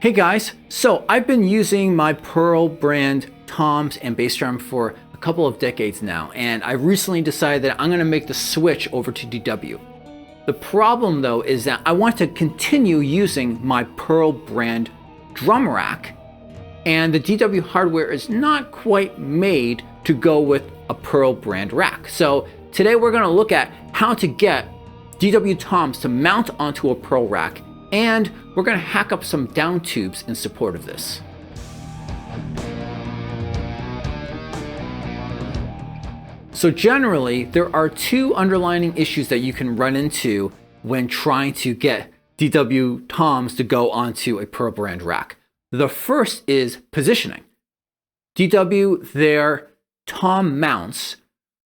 Hey guys, so I've been using my Pearl brand toms and bass drum for a couple of decades now, and I recently decided that I'm going to make the switch over to DW. The problem though is that I want to continue using my Pearl brand drum rack, and the DW hardware is not quite made to go with a Pearl brand rack. So today we're going to look at how to get DW toms to mount onto a Pearl rack, and we're going to hack up some down tubes in support of this. So generally, there are two underlying issues that you can run into when trying to get DW toms to go onto a Pearl brand rack. The first is positioning. DW, their tom mounts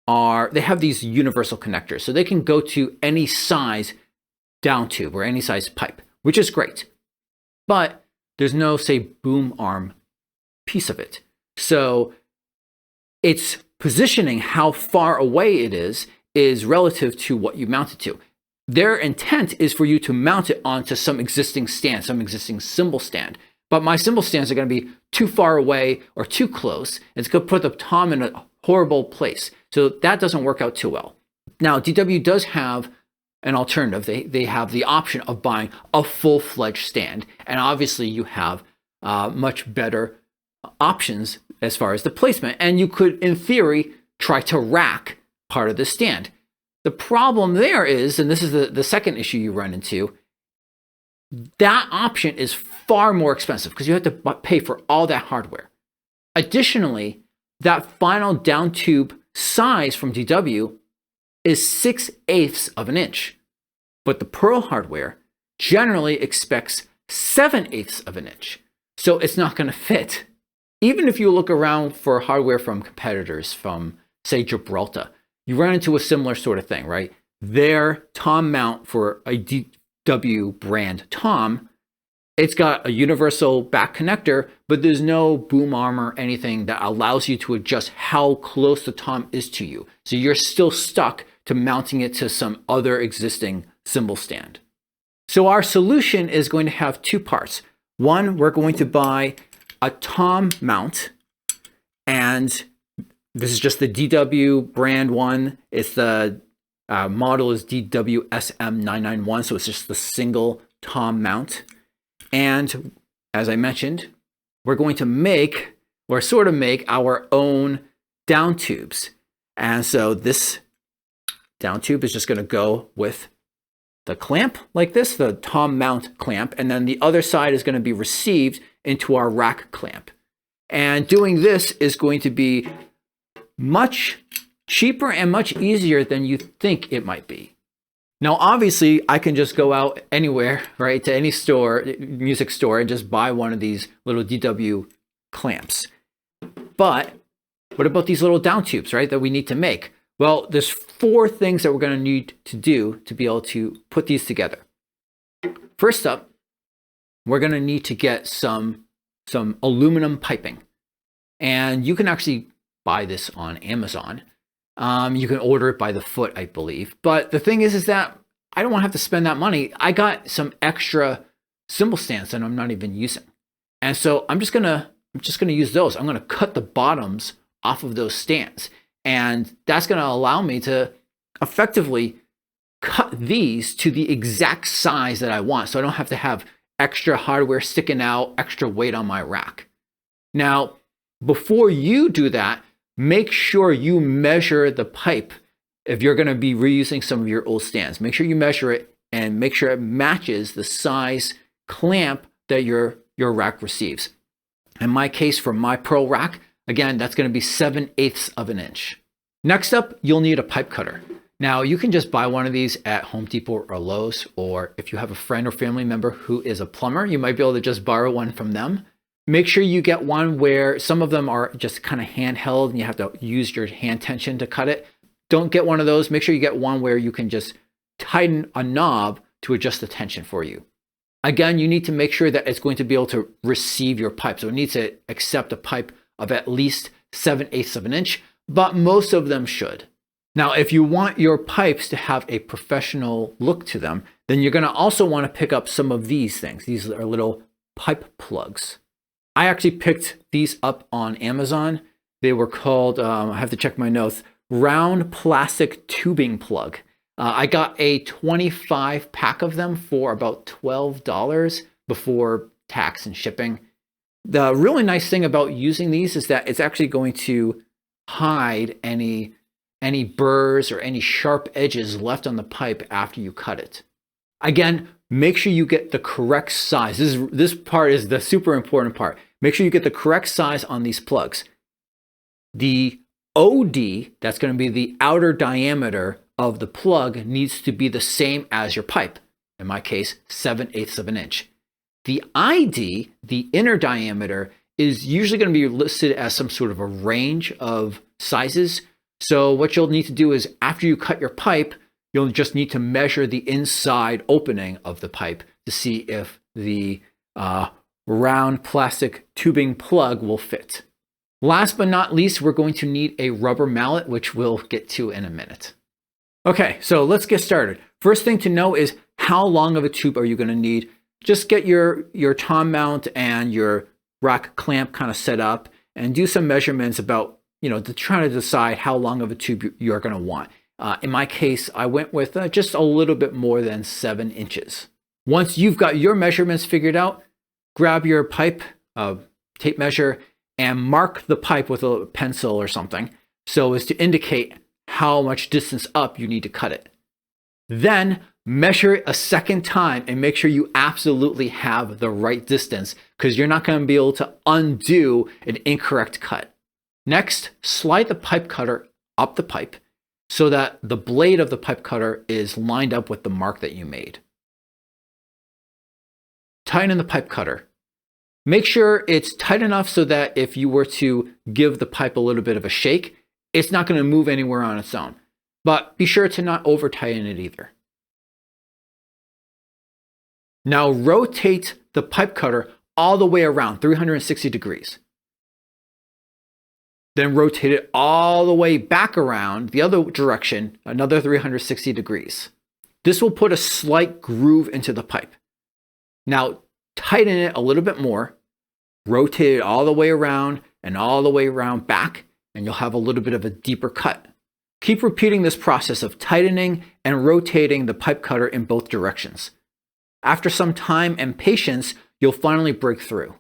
they have these universal connectors, so they can go to any size down tube or any size pipe, which is great. But there's no, say, boom arm piece of it. So it's positioning how far away it is relative to what you mount it to. Their intent is for you to mount it onto some existing stand, some existing cymbal stand. But my cymbal stands are going to be too far away or too close. It's going to put the tom in a horrible place. So that doesn't work out too well. Now, DW does have an alternative. They have the option of buying a full-fledged stand. And obviously you have much better options as far as the placement. And you could, in theory, try to rack part of the stand. The problem there is, and this is the second issue you run into, that option is far more expensive because you have to pay for all that hardware. Additionally, that final down tube size from DW is 6/8 of an inch, but the Pearl hardware generally expects 7/8 of an inch. So it's not going to fit. Even if you look around for hardware from competitors from, say, Gibraltar, you run into a similar sort of thing, right? Their tom mount for a DW brand tom, it's got a universal back connector, but there's no boom arm or anything that allows you to adjust how close the tom is to you. So you're still stuck to mounting it to some other existing cymbal stand. So our solution is going to have two parts. One, we're going to buy a tom mount, and this is just the DW brand one. It's the model is DWSM991, so it's just the single tom mount. And as I mentioned, we're going to make, or sort of make, our own down tubes. And so this down tube is just going to go with the clamp like this, the tom mount clamp, and then the other side is going to be received into our rack clamp. And doing this is going to be much cheaper and much easier than you think it might be. Now, obviously, I can just go out anywhere, right, to any store, music store, and just buy one of these little DW clamps. But what about these little down tubes, right, that we need to make? Well, there's four things that we're going to need to do to be able to put these together. First up, we're going to need to get some aluminum piping. And you can actually buy this on Amazon. You can order it by the foot, I believe. But the thing is that I don't want to have to spend that money. I got some extra cymbal stands that I'm not even using. And so I'm just gonna use those. I'm gonna cut the bottoms off of those stands. And that's gonna allow me to effectively cut these to the exact size that I want. So I don't have to have extra hardware sticking out, extra weight on my rack. Now, before you do that, make sure you measure the pipe. If you're going to be reusing some of your old stands, make sure you measure it and make sure it matches the size clamp that your rack receives. In my case, for my Pearl rack, again, that's going to be 7/8 of an inch. Next up, you'll need a pipe cutter. Now, you can just buy one of these at Home Depot or Lowe's, or if you have a friend or family member who is a plumber, you might be able to just borrow one from them. Make sure you get one where some of them are just kind of handheld and you have to use your hand tension to cut it. Don't get one of those. Make sure you get one where you can just tighten a knob to adjust the tension for you. Again, you need to make sure that it's going to be able to receive your pipe. So it needs to accept a pipe of at least 7/8 of an inch, but most of them should. Now, if you want your pipes to have a professional look to them, then you're going to also want to pick up some of these things. These are little pipe plugs. I actually picked these up on Amazon. They were called, I have to check my notes, round plastic tubing plug. I got a 25 pack of them for about $12 before tax and shipping. The really nice thing about using these is that it's actually going to hide any burrs or any sharp edges left on the pipe after you cut it. Again, make sure you get the correct size. This part is the super important part. Make sure you get the correct size on these plugs. The OD, that's going to be the outer diameter of the plug, needs to be the same as your pipe. In my case, 7/8 of an inch. The ID, the inner diameter, is usually going to be listed as some sort of a range of sizes. So what you'll need to do is after you cut your pipe, you'll just need to measure the inside opening of the pipe to see if the round plastic tubing plug will fit. Last but not least, we're going to need a rubber mallet, which we'll get to in a minute. Okay, so let's get started. First thing to know is how long of a tube are you going to need? Just get your tom mount and your rack clamp kind of set up and do some measurements about, to try to decide how long of a tube you're going to want. In my case, I went with just a little bit more than 7 inches. Once you've got your measurements figured out, grab your pipe, tape measure, and mark the pipe with a pencil or something so as to indicate how much distance up you need to cut it. Then measure it a second time and make sure you absolutely have the right distance, because you're not going to be able to undo an incorrect cut. Next, slide the pipe cutter up the pipe so that the blade of the pipe cutter is lined up with the mark that you made. Tighten the pipe cutter. Make sure it's tight enough so that if you were to give the pipe a little bit of a shake, it's not going to move anywhere on its own. But be sure to not over tighten it either. Now rotate the pipe cutter all the way around 360 degrees. Then rotate it all the way back around the other direction, another 360 degrees. This will put a slight groove into the pipe. Now tighten it a little bit more, rotate it all the way around and all the way around back, and you'll have a little bit of a deeper cut. Keep repeating this process of tightening and rotating the pipe cutter in both directions. After some time and patience, you'll finally break through.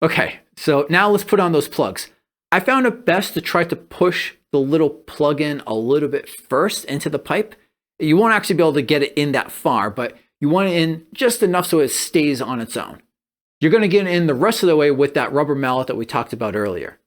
Okay, so now let's put on those plugs. I found it best to try to push the little plug in a little bit first into the pipe. You won't actually be able to get it in that far, but you want it in just enough so it stays on its own. You're going to get in the rest of the way with that rubber mallet that we talked about earlier.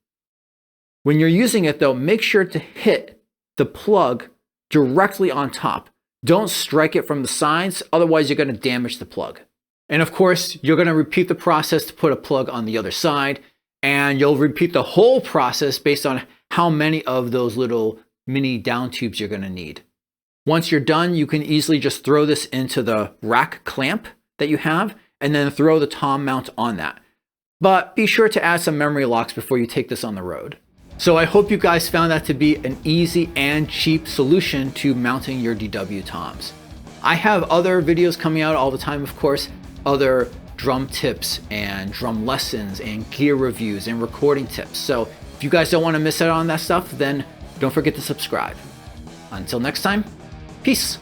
When you're using it though, make sure to hit the plug directly on top. Don't strike it from the sides, otherwise you're going to damage the plug. And of course, you're going to repeat the process to put a plug on the other side, and you'll repeat the whole process based on how many of those little mini down tubes you're going to need. Once you're done, you can easily just throw this into the rack clamp that you have, and then throw the tom mount on that. But be sure to add some memory locks before you take this on the road. So I hope you guys found that to be an easy and cheap solution to mounting your DW toms. I have other videos coming out all the time, of course, other drum tips and drum lessons and gear reviews and recording tips. So if you guys don't want to miss out on that stuff, then don't forget to subscribe. Until next time, peace.